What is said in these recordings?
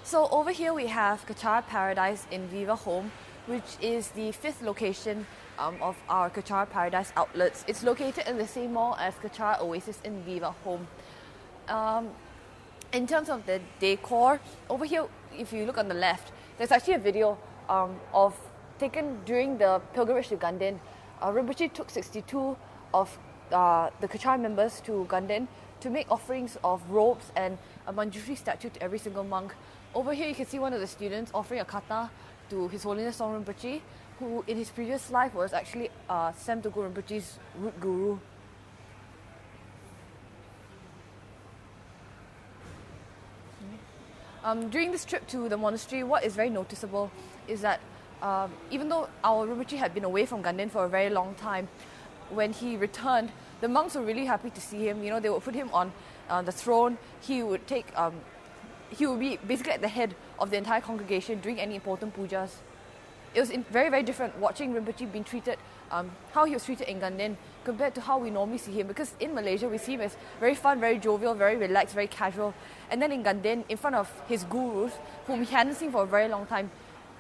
So over here we have Kechara Paradise in Viva Home, which is the 5th location of our Kechara Paradise outlets. It's located in the same mall as Kechara Oasis in Viva Home. In terms of the decor, over here, if you look on the left, there's actually a video of taken during the pilgrimage to Ganden. Rinpoche took 62 of the Kechara members to Ganden to make offerings of robes and a Manjushri statue to every single monk. Over here you can see one of the students offering a kata to His Holiness Song Rinpoche, who in his previous life was actually Tsem Tulku Rinpoche's root guru. During this trip to the monastery, what is very noticeable is that even though our Rinpoche had been away from Ganden for a very long time, when he returned, the monks were really happy to see him. You know, they would put him on the throne. He would be basically at the head of the entire congregation during any important pujas. It was very, very different watching Rinpoche being treated, how he was treated in Ganden compared to how we normally see him. Because in Malaysia, we see him as very fun, very jovial, very relaxed, very casual. And then in Ganden, in front of his gurus, whom he hadn't seen for a very long time,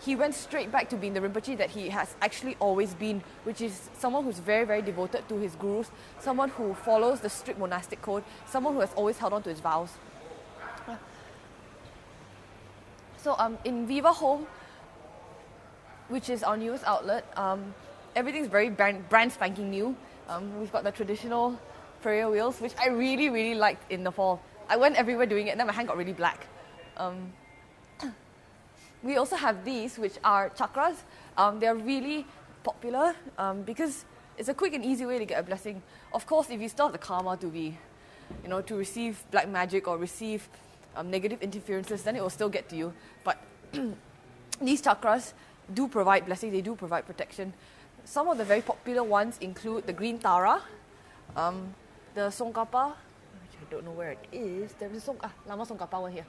he went straight back to being the Rinpoche that he has actually always been, which is someone who's very, very devoted to his gurus, someone who follows the strict monastic code, someone who has always held on to his vows. So in Viva Home, which is our newest outlet, everything's very brand spanking new. We've got the traditional prayer wheels, which I really, really liked in the fall. I went everywhere doing it, and then my hand got really black. We also have these, which are chakras. They're really popular because it's a quick and easy way to get a blessing. Of course, if you still have the karma to receive black magic or receive negative interferences, then it will still get to you. But these chakras do provide blessing, they do provide protection. Some of the very popular ones include the green tara, the songkapa, which I don't know where it is. There's a Lama songkapa one here.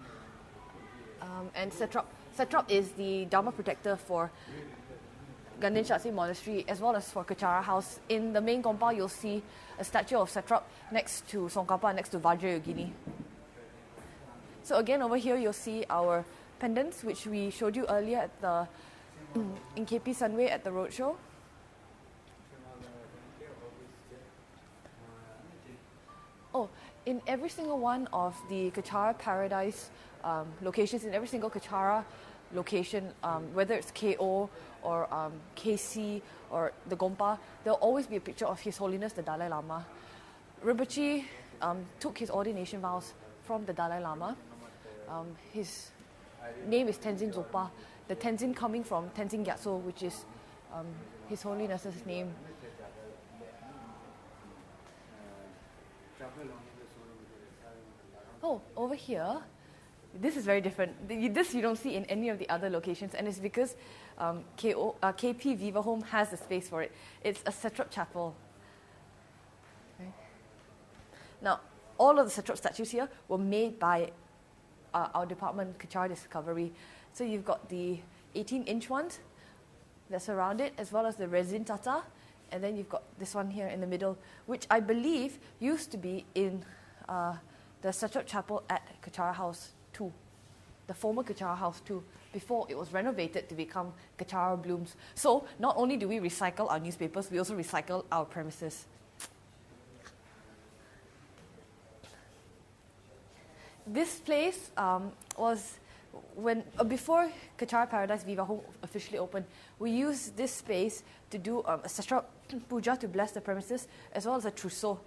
And Setrap. Setrap is the Dharma protector for Ganden Shatse Monastery as well as for Kechara House. In the main compound, you'll see a statue of Setrap next to Songkapa, next to Vajra Yogini. So again, over here, you'll see our pendants, which we showed you earlier at in KP Sunway at the roadshow. Oh, in every single one of the Kechara Paradise locations, in every single Kechara location, whether it's KO or KC or the Gompa, there'll always be a picture of His Holiness the Dalai Lama. Rinpoche took his ordination vows from the Dalai Lama. His name is Tenzin Zopa, the Tenzin coming from Tenzin Gyatso, which is His Holiness's name. Oh, over here, this is very different. This you don't see in any of the other locations, and it's because KP Viva Home has the space for it. It's a Setrap chapel. Okay. Now, all of the Setrap statues here were made by our department, Kechara Discovery. So you've got the 18-inch ones that surround it, as well as the resin tata, and then you've got this one here in the middle, which I believe used to be in the Setrap Chapel at Kechara House 2, the former Kechara House 2, before it was renovated to become Kechara Blooms. So not only do we recycle our newspapers, we also recycle our premises. This place was before Kechara Paradise Viva Home officially opened. We used this space to do a Setrap puja to bless the premises, as well as a trousseau.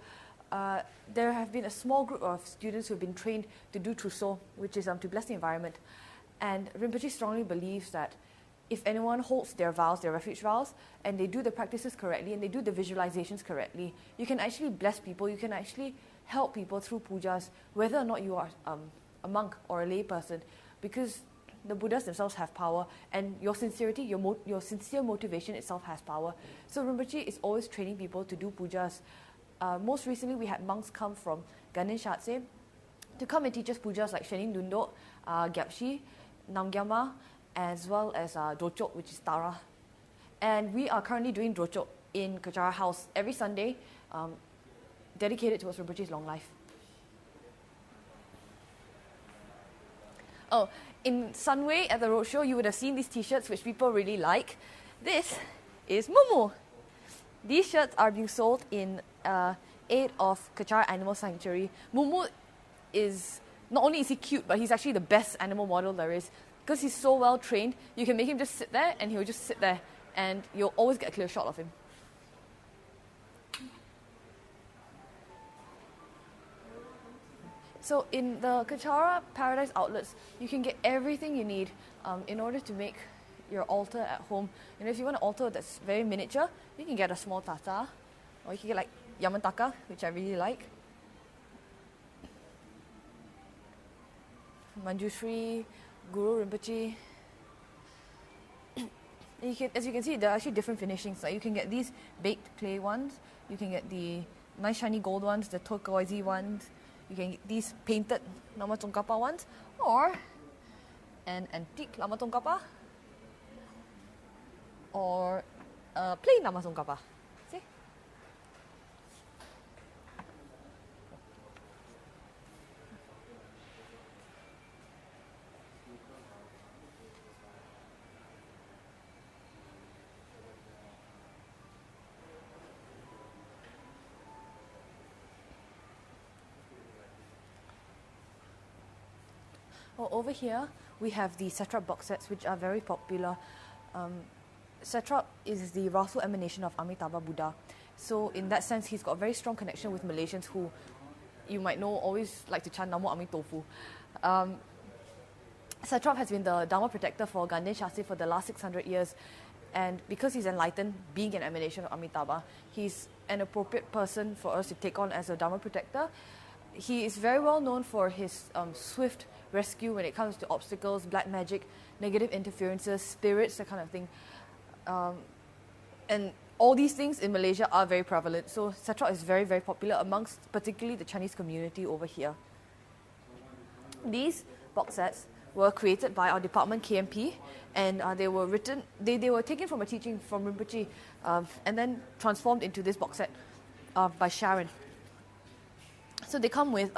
There have been a small group of students who have been trained to do trousseau, which is to bless the environment. And Rinpoche strongly believes that if anyone holds their vows, their refuge vows, and they do the practices correctly and they do the visualizations correctly, you can actually bless people, you can actually help people through pujas, whether or not you are a monk or a lay person, because the Buddhas themselves have power, and your sincerity, your sincere motivation itself has power. So Rinpoche is always training people to do pujas. Most recently, we had monks come from Ganden Shatse to come and teach us pujas like Shenin Dundok, Gyapshi, Namgyama, as well as Drochok, which is Tara. And we are currently doing Drochok in Kechara House every Sunday, dedicated towards Rinpoche's long life. Oh, in Sunway at the roadshow, you would have seen these t-shirts which people really like. This is Mumu. These shirts are being sold in aid of Kechara Animal Sanctuary. Mumu is, not only is he cute, but he's actually the best animal model there is. Because he's so well trained, you can make him just sit there and he'll just sit there and you'll always get a clear shot of him. So in the Kechara Paradise outlets, you can get everything you need in order to make your altar at home. And if you want an altar that's very miniature, you can get a small tata, or you can get like Yamantaka, which I really like. Manjushri, Guru Rinpoche. You can, as you can see, there are actually different finishings. Like you can get these baked clay ones, you can get the nice shiny gold ones, the turquoisey ones, you can get these painted Lama Tsongkhapa ones, or an antique Lama Tsongkhapa, or a plain Lama Tsongkhapa. See? Well, over here, we have the Satrap box sets, which are very popular. Satrap is the wrathful emanation of Amitabha Buddha. So in that sense, he's got a very strong connection with Malaysians who, you might know, always like to chant Namo Ami Tofu. Satrap has been the Dharma protector for Ganden Shasi for the last 600 years. And because he's enlightened, being an emanation of Amitabha, he's an appropriate person for us to take on as a Dharma protector. He is very well known for his swift rescue when it comes to obstacles, black magic, negative interferences, spirits, that kind of thing. And all these things in Malaysia are very prevalent. So Satrap is very, very popular amongst particularly the Chinese community over here. These box sets were created by our department KMP, and they were written, they were taken from a teaching from Rinpoche and then transformed into this box set by Sharon. So they come with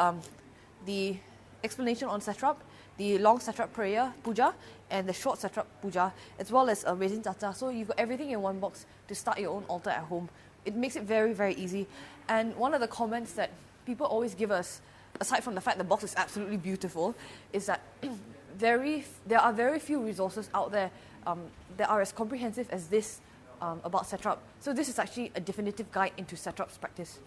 the explanation on Satrap, the long Satrap prayer, puja, and the short Satrap puja, as well as a resin tata. So you've got everything in one box to start your own altar at home. It makes it very, very easy. And one of the comments that people always give us, aside from the fact the box is absolutely beautiful, is that there are very few resources out there that are as comprehensive as this about Satrap. So this is actually a definitive guide into Satrap's practice.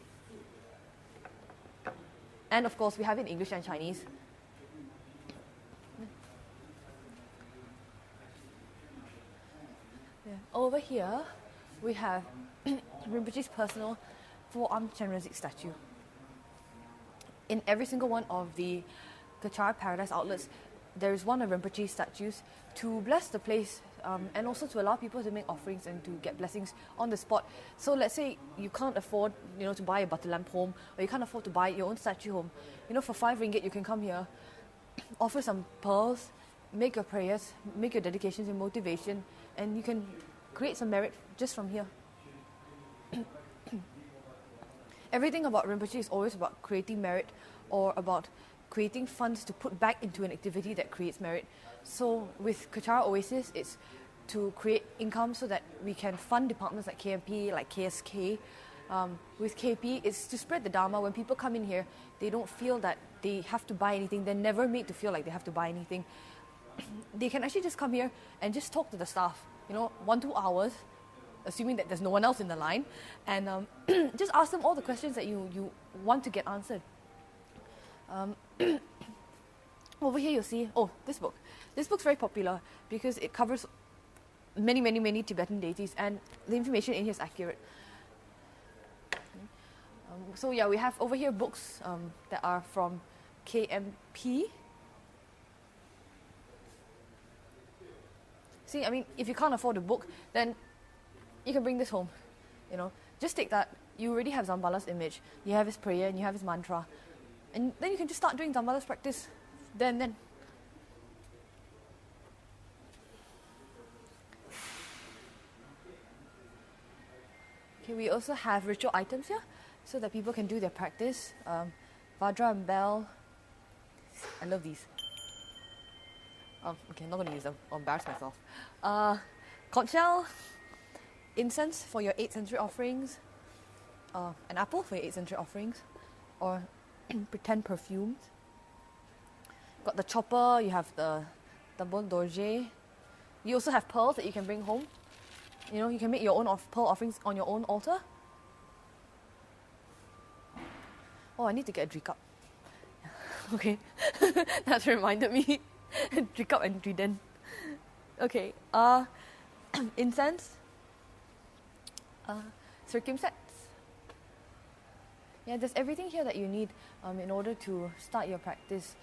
And of course, we have it in English and Chinese. Yeah. Over here, we have Rinpoche's personal four-armed Chenrezig statue. In every single one of the Kechara Paradise outlets, there is one of Rinpoche's statues to bless the place and also to allow people to make offerings and to get blessings on the spot. So let's say you can't afford, to buy a butter lamp home, or you can't afford to buy your own statue home. For 5 ringgit, you can come here, offer some pearls, make your prayers, make your dedications and motivation, and you can create some merit just from here. Everything about Rinpoche is always about creating merit or about creating funds to put back into an activity that creates merit. So with Kechara Oasis, it's to create income so that we can fund departments like KMP, like KSK. With KP, it's to spread the Dharma. When people come in here, they don't feel that they have to buy anything. They're never made to feel like they have to buy anything. They can actually just come here and just talk to the staff, 1-2 hours, assuming that there's no one else in the line, and just ask them all the questions that you want to get answered. Over here you'll see, this book. This book's very popular because it covers many, many, many Tibetan deities, and the information in here is accurate. So yeah, we have over here books that are from KMP. See, if you can't afford a book, then you can bring this home. Just take that. You already have Zambala's image, you have his prayer, and you have his mantra. And then you can just start doing Zambala's practice there and then. Okay, we also have ritual items here so that people can do their practice. Vajra and bell. I love these. Okay, I'm not going to use them. I'll embarrass myself. Conch shell, incense for your 8th century offerings, an apple for your 8th century offerings, or pretend perfumes. Got the chopper, you have the bon dorje. You also have pearls that you can bring home. You know, you can make your own pearl offerings on your own altar. Oh, I need to get a drink up. Okay, that's reminded me. Drink up and trident. Okay, incense, circumsets. Yeah, there's everything here that you need in order to start your practice.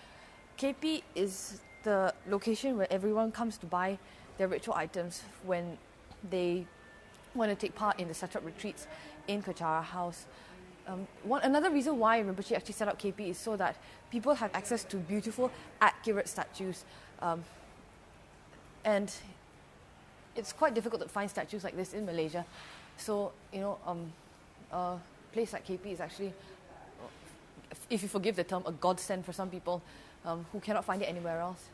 KP is the location where everyone comes to buy their ritual items when they want to take part in the setup retreats in Kechara House. Another reason why Rinpoche actually set up KP is so that people have access to beautiful, accurate statues. And it's quite difficult to find statues like this in Malaysia. So, you know, a place like KP is actually, if you forgive the term, a godsend for some people who cannot find it anywhere else.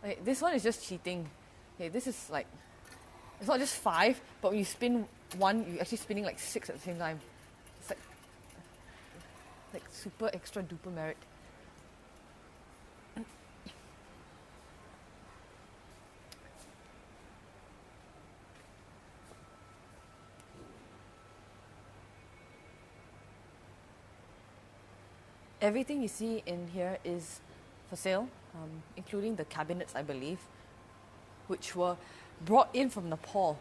Okay, this one is just cheating. Okay, this is like, it's not just 5, but when you spin 1, you're actually spinning like 6 at the same time. It's like super extra duper merit. Everything you see in here is for sale, including the cabinets, I believe, which were brought in from Nepal